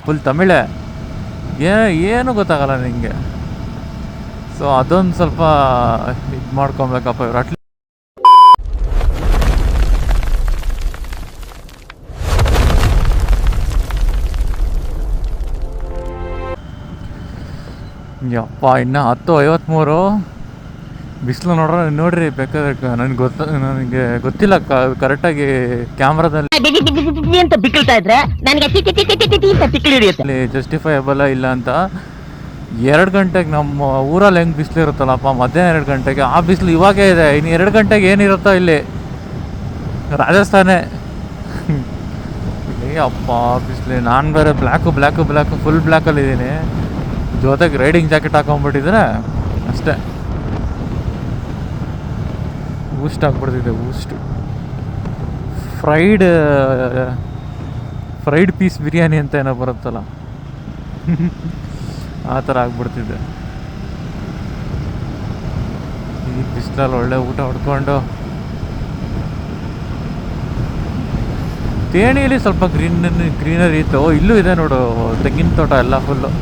Full ತಮಿಳೇ, ಏನು ಗೊತ್ತಾಗಲ್ಲ ನಿಂಗೆ. ಸೊ ಅದೊಂದು ಸ್ವಲ್ಪ ಇದು ಮಾಡ್ಕೊಬೇಕಪ್ಪ ಇವ್ರು. ಅಟ್ಲೀಸ್ಟ್ ಯಪ್ಪ ಇನ್ನು 10:53 ಬಿಸಿಲು ನೋಡ್ರಿ ಬೇಕಾದ್ರೆ ನನಗೆ ಗೊತ್ತಿಲ್ಲ ಕರೆಕ್ಟಾಗಿ ಕ್ಯಾಮ್ರಾದಲ್ಲಿ ಅಂತ ಬಿಕ್ಕಳ್ತಾ ಇದ್ರೆ ನನಗೆ ಜಸ್ಟಿಫೈಯಬಲ್ ಇಲ್ಲ ಅಂತ. 2 ಗಂಟೆಗೆ ನಮ್ಮ ಊರಲ್ಲಿ ಹೆಂಗೆ ಬಿಸಿಲು ಇರುತ್ತಲ್ಲಪ್ಪ, ಮಧ್ಯಾಹ್ನ 2 ಗಂಟೆಗೆ ಆ ಬಿಸಿಲು ಇವಾಗೇ ಇದೆ. ಇನ್ನು 2 ಗಂಟೆಗೆ ಏನಿರುತ್ತೋ ಇಲ್ಲಿ ರಾಜಸ್ಥಾನೇ. ಅಪ್ಪ ಬಿಸಿಲು. ನಾನು ಬೇರೆ ಬ್ಲ್ಯಾಕು ಫುಲ್ ಬ್ಲ್ಯಾಕಲ್ಲಿದ್ದೀನಿ, ಜೊತೆಗೆ ರೈಡಿಂಗ್ ಜಾಕೆಟ್ ಹಾಕೊಂಡ್ಬಿಟ್ಟಿದ್ರೆ ಅಷ್ಟೇ ಊಸ್ಟ್ ಆಗ್ಬಿಡ್ತಿದೆ. ಫ್ರೈಡ್ ಪೀಸ್ ಬಿರಿಯಾನಿ ಅಂತ ಏನೋ ಬರುತ್ತಲ್ಲ, ಆ ಥರ ಆಗ್ಬಿಡ್ತಿದ್ದೆ. ಈ ಬಿಸಿಲಲ್ಲಿ ಒಳ್ಳೆ ಊಟ ಹೊಡ್ಕೊಂಡು, ತೇಣಿಯಲ್ಲಿ ಸ್ವಲ್ಪ ಗ್ರೀನರಿ ಇತ್ತು. ಇಲ್ಲೂ ಇದೆ ನೋಡು ತೆಂಗಿನ ತೋಟ ಎಲ್ಲ ಫುಲ್ಲು.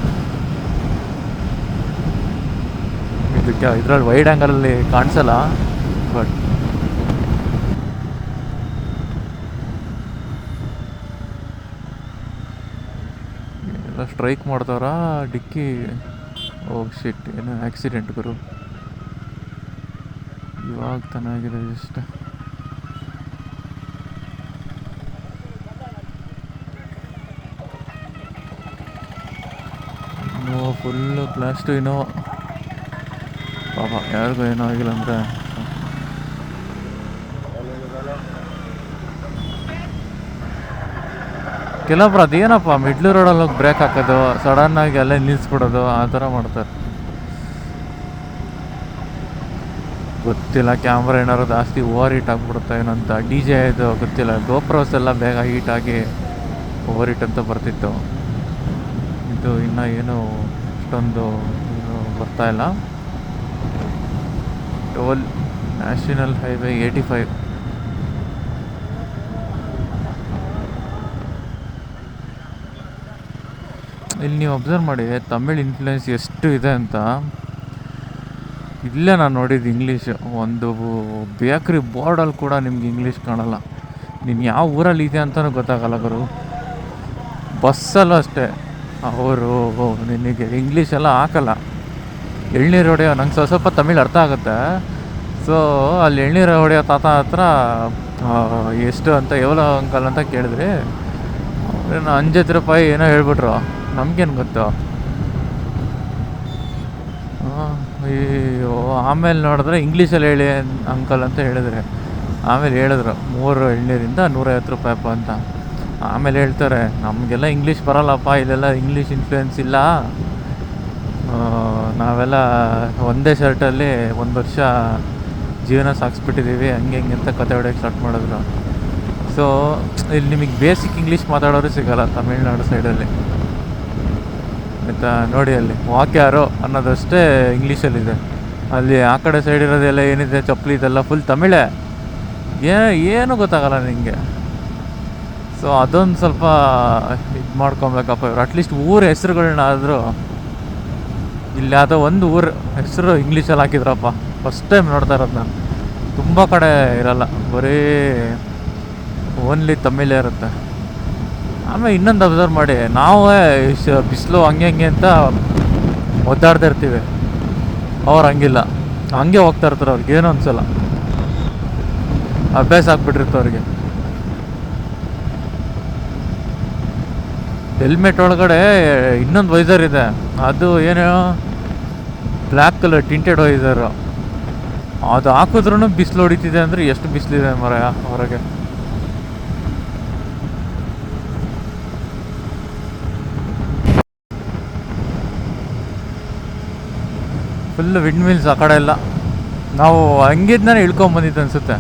ಇದಕ್ಕೆ ಇದರಲ್ಲಿ ವೈಡ್ ಆ್ಯಂಗಲಲ್ಲಿ ಕಾಣಿಸಲ್ಲ, ಬಟ್ ಎಲ್ಲ ಸ್ಟ್ರೈಕ್ ಮಾಡ್ತಾವ್ರ ಡಿಕ್ಕಿ. ಶಿಟ್, ಏನೋ ಆಕ್ಸಿಡೆಂಟ್ ಗುರು. ಇವಾಗ ಚೆನ್ನಾಗಿದೆ ಜಸ್ಟ್. ಫುಲ್ಲು ಪ್ಲಾಸ್ಟು ಏನೋ ಪಾಪ, ಯಾರಿಗೂ ಏನೋ ಆಗಿಲ್ಲ ಅಂದರೆ. ಕೆಲವೊಬ್ರು ಅದೇನಪ್ಪ ಮಿಡ್ಲ್ ರೋಡಲ್ಲಿ ಹೋಗಿ ಬ್ರೇಕ್ ಹಾಕೋದು, ಸಡನ್ನಾಗಿ ಅಲ್ಲೇ ನಿಲ್ಲಿಸ್ಬಿಡೋದು, ಆ ಥರ ಮಾಡ್ತಾರೆ. ಗೊತ್ತಿಲ್ಲ, ಕ್ಯಾಮ್ರಾ ಏನಾದ್ರು ಜಾಸ್ತಿ ಓವರ್ ಹೀಟ್ ಆಗಿಬಿಡುತ್ತೆ ಏನಂತ. DJ ಇದು ಗೊತ್ತಿಲ್ಲ, ಗೋಪ್ರೋಸ್ ಎಲ್ಲ ಬೇಗ ಹೀಟಾಗಿ ಓವರ್ ಹೀಟ್ ಅಂತ ಬರ್ತಿತ್ತು. ಇದು ಇನ್ನೂ ಏನು ಅಷ್ಟೊಂದು ಬರ್ತಾಯಿಲ್ಲ. Toll national highway 85. ಇಲ್ಲಿ ನೀವು ಅಬ್ಸರ್ವ್ ಮಾಡಿ ತಮಿಳ್ ಇನ್ಫ್ಲುಯೆನ್ಸ್ ಎಷ್ಟು ಇದೆ ಅಂತ. ಇಲ್ಲೇ ನಾನು ನೋಡಿದ್ದು ಇಂಗ್ಲೀಷು. ಒಂದು ಬೇಕ್ರಿ ಬೋರ್ಡಲ್ಲಿ ಕೂಡ ನಿಮ್ಗೆ ಇಂಗ್ಲೀಷ್ ಕಾಣಲ್ಲ. ನೀನು ಯಾವ ಊರಲ್ಲಿ ಇದೆ ಅಂತಲೂ ಗೊತ್ತಾಗಲ್ಲ ಗುರು. ಬಸ್ಸಲ್ಲೂ ಅಷ್ಟೇ, ಅವರು ನಿನಗೆ ಇಂಗ್ಲೀಷೆಲ್ಲ ಹಾಕಲ್ಲ. ಎಳ್ನೀರು ಹೊಡೆಯೋ, ನಂಗೆ ಸ್ವಲ್ಪ ತಮಿಳು ಅರ್ಥ ಆಗುತ್ತೆ. ಸೊ ಅಲ್ಲಿ ಎಳ್ನೀರು ಹೊಡೆಯೋ ತಾತ ಹತ್ರ ಎಷ್ಟು ಅಂತ, ಎವಲೋ ಅಂಕಲ್ ಅಂತ ಕೇಳಿದ್ರಿ, ಅವ್ರೇನು 5 ರೂಪಾಯಿ ಏನೋ ಹೇಳ್ಬಿಟ್ರು. ನಮಗೇನು ಗೊತ್ತು. ಅಯ್ಯೋ, ಆಮೇಲೆ ನೋಡಿದ್ರೆ ಇಂಗ್ಲೀಷಲ್ಲಿ ಹೇಳಿ ಅಂಕಲ್ ಅಂತ ಹೇಳಿದ್ರೆ, ಆಮೇಲೆ ಹೇಳಿದ್ರು 3 ಎಳ್ನೀರಿಂದ 150 ರೂಪಾಯಪ್ಪ ಅಂತ. ಆಮೇಲೆ ಹೇಳ್ತಾರೆ, ನಮಗೆಲ್ಲ ಇಂಗ್ಲೀಷ್ ಬರಲ್ಲಪ್ಪ, ಇಲ್ಲೆಲ್ಲ ಇಂಗ್ಲೀಷ್ ಇನ್ಫ್ಲುಯೆನ್ಸ್ ಇಲ್ಲ, ನಾವೆಲ್ಲ ಒಂದೇ ಶರ್ಟಲ್ಲಿ 1 ವರ್ಷ ಜೀವನ ಸಾಗಿಸ್ಬಿಟ್ಟಿದ್ದೀವಿ, ಹಂಗೆ ಅಂತ ಕತೆ ಹೊಡೆಯೋಕ್ಕೆ ಸ್ಟಾರ್ಟ್ ಮಾಡಿದ್ರು. ಸೊ ಇಲ್ಲಿ ನಿಮಗೆ ಬೇಸಿಕ್ ಇಂಗ್ಲೀಷ್ ಮಾತಾಡೋರು ಸಿಗೋಲ್ಲ ತಮಿಳ್ನಾಡು ಸೈಡಲ್ಲಿ, ಆಯಿತಾ. ನೋಡಿ ಅಲ್ಲಿ ವಾಕ್ಯಾರೋ ಅನ್ನೋದಷ್ಟೇ ಇಂಗ್ಲೀಷಲ್ಲಿದೆ. ಅಲ್ಲಿ ಆ ಕಡೆ ಸೈಡ್ ಇರೋದೆಲ್ಲ ಏನಿದೆ ಚಪ್ಪಲಿ ಇದೆಲ್ಲ ಫುಲ್ ತಮಿಳೇ, ಏನು ಗೊತ್ತಾಗಲ್ಲ ನಿಮಗೆ. ಸೊ ಅದೊಂದು ಸ್ವಲ್ಪ ಇದು ಮಾಡ್ಕೊಬೇಕಪ್ಪ ಇವ್ರು. ಅಟ್ಲೀಸ್ಟ್ ಊರ ಹೆಸ್ರುಗಳನ್ನಾದರೂ, ಇಲ್ಲಿ ಯಾವುದೋ ಒಂದು ಊರ ಹೆಸರು ಇಂಗ್ಲೀಷಲ್ಲಿ ಹಾಕಿದ್ರಪ್ಪ. ಫಸ್ಟ್ ಟೈಮ್ ನೋಡ್ತಾ ಇರೋದು ನಾನು. ತುಂಬ ಕಡೆ ಇರಲ್ಲ, ಬರೀ ಓನ್ಲಿ ತಮಿಳೇ ಇರುತ್ತೆ. ಆಮೇಲೆ ಇನ್ನೊಂದು ಅಬ್ಸರ್ವ್ ಮಾಡಿ, ನಾವೇ ಬಿಸಿಲು ಹಂಗೆ ಅಂತ ಒದ್ದಾಡ್ತಾ ಇರ್ತೀವಿ, ಅವ್ರು ಹಂಗಿಲ್ಲ, ಹಂಗೆ ಹೋಗ್ತಾ ಇರ್ತಾರೆ. ಅವ್ರಿಗೆ ಏನೋ ಅನ್ಸಲ್ಲ, ಅಭ್ಯಾಸ ಆಗ್ಬಿಟ್ಟಿರುತ್ತೆ ಅವ್ರಿಗೆ. ಹೆಲ್ಮೆಟ್ ಒಳಗಡೆ ಇನ್ನೊಂದು ವೈಸರ್ ಇದೆ, ಅದು ಏನೋ ಬ್ಲ್ಯಾಕ್ ಕಲರ್ ಟಿಂಟೆಡ್ ವೈಸರು. ಅದು ಹಾಕಿದ್ರೂ ಬಿಸಿಲು ಹೊಡಿತಿದೆ ಅಂದರೆ ಎಷ್ಟು ಬಿಸಿಲಿದೆ ಮರ ಹೊರಗೆ. ಫುಲ್ ವಿಂಡ್ ಮಿಲ್ಸ್ ಆ ಕಡೆ ಎಲ್ಲ. ನಾವು ಹಂಗಿದ್ನೇ ಇಳ್ಕೊಂಬಂದಿದ್ದು ಅನಿಸುತ್ತೆ.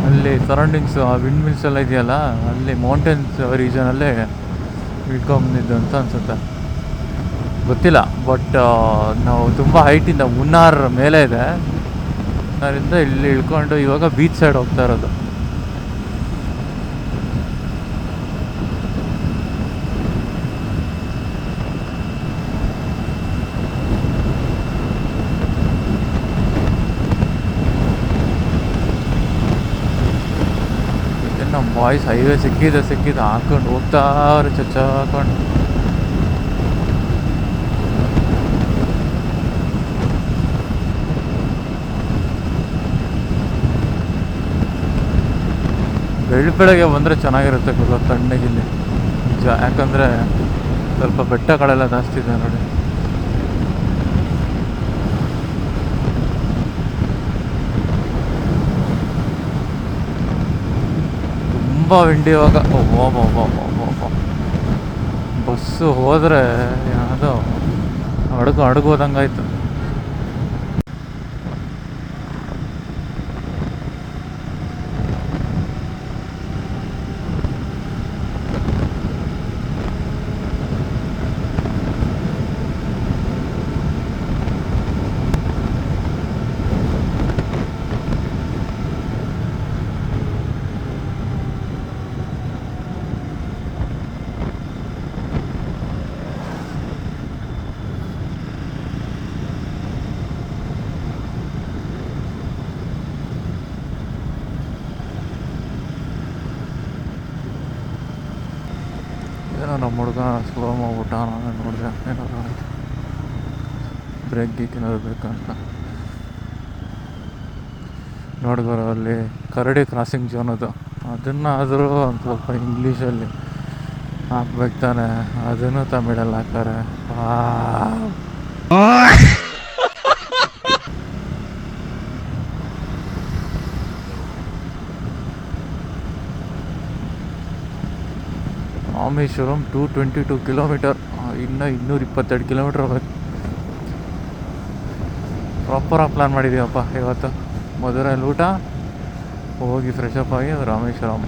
ಅಲ್ಲಿ ಸರೌಂಡಿಂಗ್ಸು ಆ ವಿಂಡ್ ಮಿಲ್ಸ್ ಎಲ್ಲ ಇದೆಯಲ್ಲ, ಅಲ್ಲಿ ಮೌಂಟೇನ್ಸ್ ರೀಜನಲ್ಲೇ ಇಳ್ಕೊಂಬಂದಿದ್ದು ಅಂತ ಅನಿಸುತ್ತೆ, ಗೊತ್ತಿಲ್ಲ. ಬಟ್ ನಾವು ತುಂಬ ಹೈಟಿಂದ ಮುನ್ನಾರ್ ಮೇಲೆ ಇದೆ, ಅದರಿಂದ ಇಲ್ಲಿ ಇಳ್ಕೊಂಡು ಇವಾಗ ಬೀಚ್ ಸೈಡ್ ಹೋಗ್ತಾ ಇರೋದು. ನಮ್ಮ ಬಾಯ್ಸ್ ಹೈವೇ ಸಿಕ್ಕಿದ್ದು ಹಾಕೊಂಡು ಹೋಗ್ತಾವ್ರೆ ಚಚ್ಚ ಹಾಕೊಂಡು. ಬೆಳಗ್ಗೆ ಬಂದರೆ ಚೆನ್ನಾಗಿರುತ್ತೆ ಗುರು, ತಣ್ಣಗಿಲ್ಲಿ ನಿಜ. ಯಾಕಂದರೆ ಸ್ವಲ್ಪ ಬೆಟ್ಟಗಳೆಲ್ಲ ಜಾಸ್ತಿ ಇದೆ ನೋಡಿ. ತುಂಬ ವಿಂಡಿ ಇವಾಗ. ಬಸ್ಸು ಹೋದರೆ ಯಾವುದೋ ಹಡಗು ಹೋದಂಗಾಯ್ತು. ಏನೋ ನಮ್ಮ ಹುಡುಗ ಸ್ಲೋ ಮಾಡ್ಬಿಟ್ಟ, ನಾನು ನೋಡಿದೆ ಏನಾದ್ರು ಆಯಿತು. ಬ್ರೇಕ್ ಗೀಕ್ ಏನಾದ್ರು ಬೇಕಂತ ನೋಡಿದ್ರು ಅಲ್ಲಿ ಕರಡಿ ಕ್ರಾಸಿಂಗ್ ಝೋನ್ ಅದನ್ನಾದರೂ ಒಂದು ಸ್ವಲ್ಪ ಇಂಗ್ಲೀಷಲ್ಲಿ ಹಾಕ್ಬೇಕು ತಾನೆ, ಅದನ್ನು ತಮಿಳಲ್ಲಿ ಹಾಕ್ತಾರೆ. ರಾಮೇಶ್ವರಂ 222 ಕಿಲೋಮೀಟರ್, ಇನ್ನೂ 222 ಕಿಲೋಮೀಟ್ರ್ ಹೋಗ್ಬೇಕು. ಪ್ರಾಪರಾಗಿ ಪ್ಲ್ಯಾನ್ ಮಾಡಿದ್ದೀವಪ್ಪ ಇವತ್ತು. ಮಧುರೈಲಿ ಊಟ, ಹೋಗಿ ಫ್ರೆಶಪ್ ಆಗಿ ರಾಮೇಶ್ವರಂ.